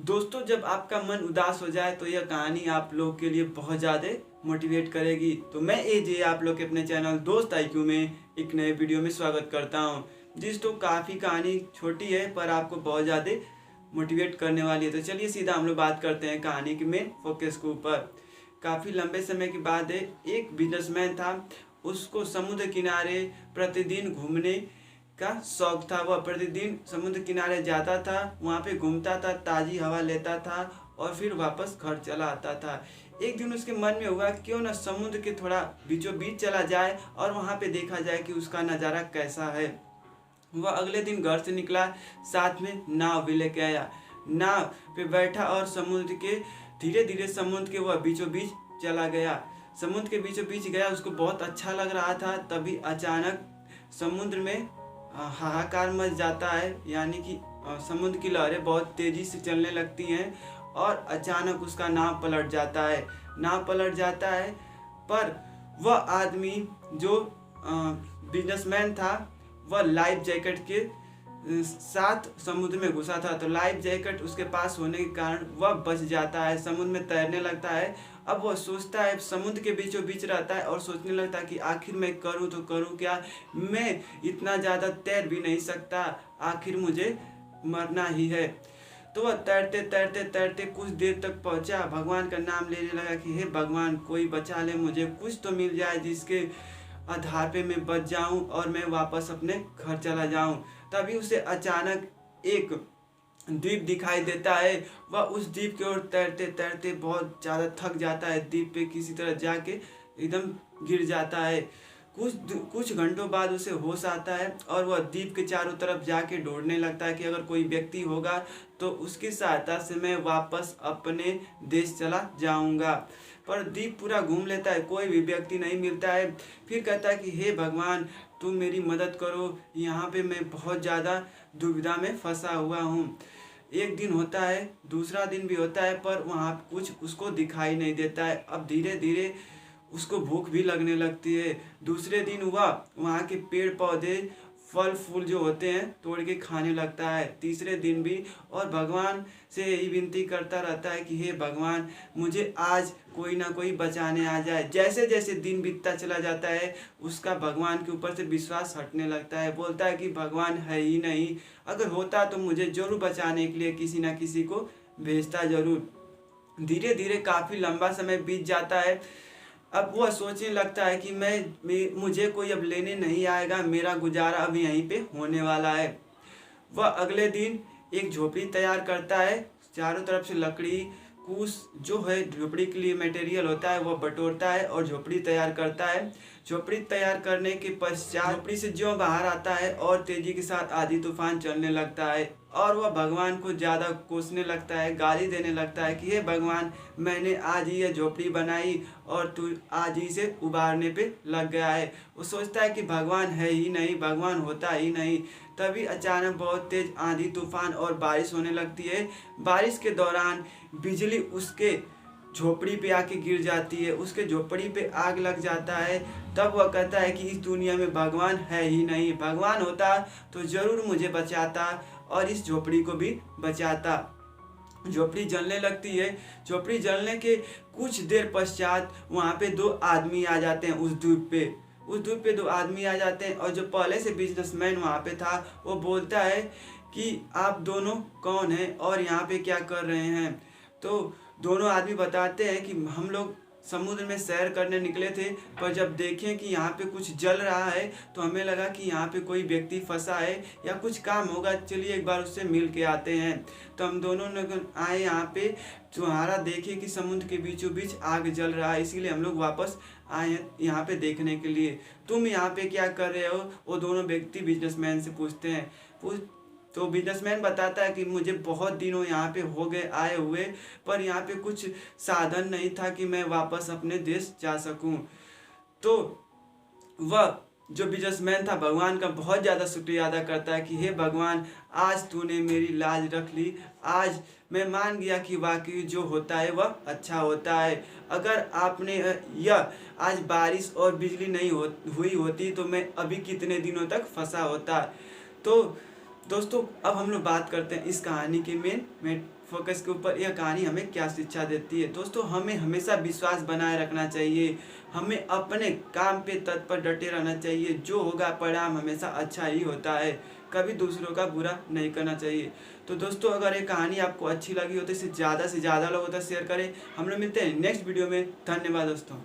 दोस्तों, जब आपका मन उदास हो जाए तो यह कहानी आप लोग के लिए बहुत ज़्यादा मोटिवेट करेगी। तो मैं एजे आप लोग के अपने चैनल दोस्त आईक्यू में एक नए वीडियो में स्वागत करता हूं। तो काफ़ी कहानी छोटी है पर आपको बहुत ज़्यादा मोटिवेट करने वाली है। तो चलिए सीधा हम लोग बात करते हैं कहानी के मेन फोकस के ऊपर। काफ़ी लंबे समय के बाद एक बिजनेसमैन था। उसको समुद्र किनारे प्रतिदिन घूमने का शौक था। वह प्रतिदिन समुद्र किनारे जाता था, वहाँ पे घूमता था, ताज़ी हवा लेता था और फिर वापस घर चला आता था। एक दिन उसके मन में हुआ क्यों ना समुद्र के थोड़ा बीचों बीच चला जाए और वहाँ पे देखा जाए कि उसका नज़ारा कैसा है। वह अगले दिन घर से निकला, साथ में नाव भी लेके आया। नाव पे बैठा और समुद्र के धीरे धीरे समुद्र के वह बीचों बीच चला गया। समुद्र के बीचों बीच गया, उसको बहुत अच्छा लग रहा था। तभी अचानक समुद्र में हाहाकार मच जाता है, यानी कि समुद्र की लहरें बहुत तेजी से चलने लगती हैं और अचानक उसका नाव पलट जाता है। नाव पलट जाता है पर वह आदमी जो बिजनेसमैन था वह लाइफ जैकेट के साथ समुद्र में घुसा था। तो लाइफ जैकेट उसके पास होने के कारण वह बच जाता है, समुद्र में तैरने लगता है। अब वह सोचता है, समुद्र के बीचों बीच रहता है और सोचने लगता है कि आखिर मैं करूँ तो करूँ क्या, मैं इतना ज़्यादा तैर भी नहीं सकता, आखिर मुझे मरना ही है। तो वह तैरते तैरते तैरते कुछ देर तक पहुंचा, भगवान का नाम लेने लगा कि हे भगवान, कोई बचा ले, मुझे कुछ तो मिल जाए जिसके आधार पे मैं बच जाऊं और मैं वापस अपने घर चला जाऊं। तभी उसे अचानक एक द्वीप दिखाई देता है। वह उस द्वीप की ओर तैरते तैरते बहुत ज़्यादा थक जाता है, द्वीप पे किसी तरह जाके एकदम गिर जाता है। कुछ घंटों बाद उसे होश आता है और वह द्वीप के चारों तरफ जाके ढूंढने लगता है कि अगर कोई व्यक्ति होगा तो उसकी सहायता से मैं वापस अपने देश चला जाऊंगा। पर द्वीप पूरा घूम लेता है, कोई भी व्यक्ति नहीं मिलता है। फिर कहता है कि हे भगवान, तुम मेरी मदद करो, यहाँ पे मैं बहुत ज़्यादा दुविधा में फंसा हुआ हूँ। एक दिन होता है, दूसरा दिन भी होता है, पर वहाँ कुछ उसको दिखाई नहीं देता है। अब धीरे धीरे उसको भूख भी लगने लगती है। दूसरे दिन हुआ, वहाँ के पेड़ पौधे फल फूल जो होते हैं तोड़ के खाने लगता है। तीसरे दिन भी, और भगवान से यही विनती करता रहता है कि हे भगवान, मुझे आज कोई ना कोई बचाने आ जाए। जैसे जैसे दिन बीतता चला जाता है उसका भगवान के ऊपर से विश्वास हटने लगता है। बोलता है कि भगवान है ही नहीं, अगर होता तो मुझे जरूर बचाने के लिए किसी ना किसी को भेजता जरूर। धीरे धीरे काफ़ी लंबा समय बीत जाता है। अब वह सोचने लगता है कि मुझे कोई अब लेने नहीं आएगा, मेरा गुजारा अब यहीं पे होने वाला है। वह अगले दिन एक झोपड़ी तैयार करता है, चारों तरफ से लकड़ी कुछ जो है झोपड़ी के लिए मटेरियल होता है वह बटोरता है और झोपड़ी तैयार करता है। झोपड़ी तैयार करने के पश्चात झोपड़ी से ज्यों बाहर आता है और तेजी के साथ आधी तूफान चलने लगता है और वह भगवान को ज़्यादा कोसने लगता है, गाली देने लगता है कि हे भगवान, मैंने आज ही ये झोपड़ी बनाई और तू आज ही से उबारने पे लग गया है। वो सोचता है कि भगवान है ही नहीं, भगवान होता ही नहीं। तभी अचानक बहुत तेज आंधी तूफान और बारिश होने लगती है। बारिश के दौरान बिजली उसके झोपड़ी पे आके गिर जाती है, उसके झोपड़ी पे आग लग जाता है। तब वह कहता है कि इस दुनिया में भगवान है ही नहीं, भगवान होता तो जरूर मुझे बचाता और इस झोपड़ी को भी बचाता। झोपड़ी जलने लगती है। झोपड़ी जलने के कुछ देर पश्चात वहाँ पे दो आदमी आ जाते हैं उस द्वीप पे दो आदमी आ जाते हैं और जो पहले से बिजनेसमैन वहाँ पे था वो बोलता है कि आप दोनों कौन हैं और यहाँ पे क्या कर रहे हैं। तो दोनों आदमी बताते हैं कि हम लोग समुद्र में सैर करने निकले थे, पर जब देखें कि यहाँ पे कुछ जल रहा है तो हमें लगा कि यहाँ पे कोई व्यक्ति फंसा है या कुछ काम होगा, चलिए एक बार उससे मिल के आते हैं। तो हम दोनों ने आए यहाँ पे, तुम्हारा देखे कि समुद्र के बीचों बीच आग जल रहा है, इसीलिए हम लोग वापस आए हैं यहाँ पे देखने के लिए। तुम यहाँ पे क्या कर रहे हो? वो दोनों व्यक्ति बिजनेसमैन से पूछते हैं। तो बिजनेसमैन बताता है कि मुझे बहुत दिनों यहाँ पे हो गए आए हुए, पर यहाँ पे कुछ साधन नहीं था कि मैं वापस अपने देश जा सकूं। तो वह जो बिजनेसमैन था भगवान का बहुत ज़्यादा शुक्रिया अदा करता है कि हे भगवान, आज तूने मेरी लाज रख ली, आज मैं मान गया कि वाकई जो होता है वह अच्छा होता है। अगर आपने यह आज बारिश और बिजली नहीं हुई होती तो मैं अभी कितने दिनों तक फंसा होता। तो दोस्तों, अब हम लोग बात करते हैं इस कहानी के मेन फोकस के ऊपर यह कहानी हमें क्या शिक्षा देती है। दोस्तों हमें हमेशा विश्वास बनाए रखना चाहिए, हमें अपने काम पे तत्पर डटे रहना चाहिए। जो होगा परिणाम हमेशा अच्छा ही होता है, कभी दूसरों का बुरा नहीं करना चाहिए। तो दोस्तों अगर ये कहानी आपको अच्छी लगी हो तो इसे ज़्यादा से ज़्यादा लोगों तक शेयर करें। हम लोग मिलते हैं नेक्स्ट वीडियो में। धन्यवाद दोस्तों।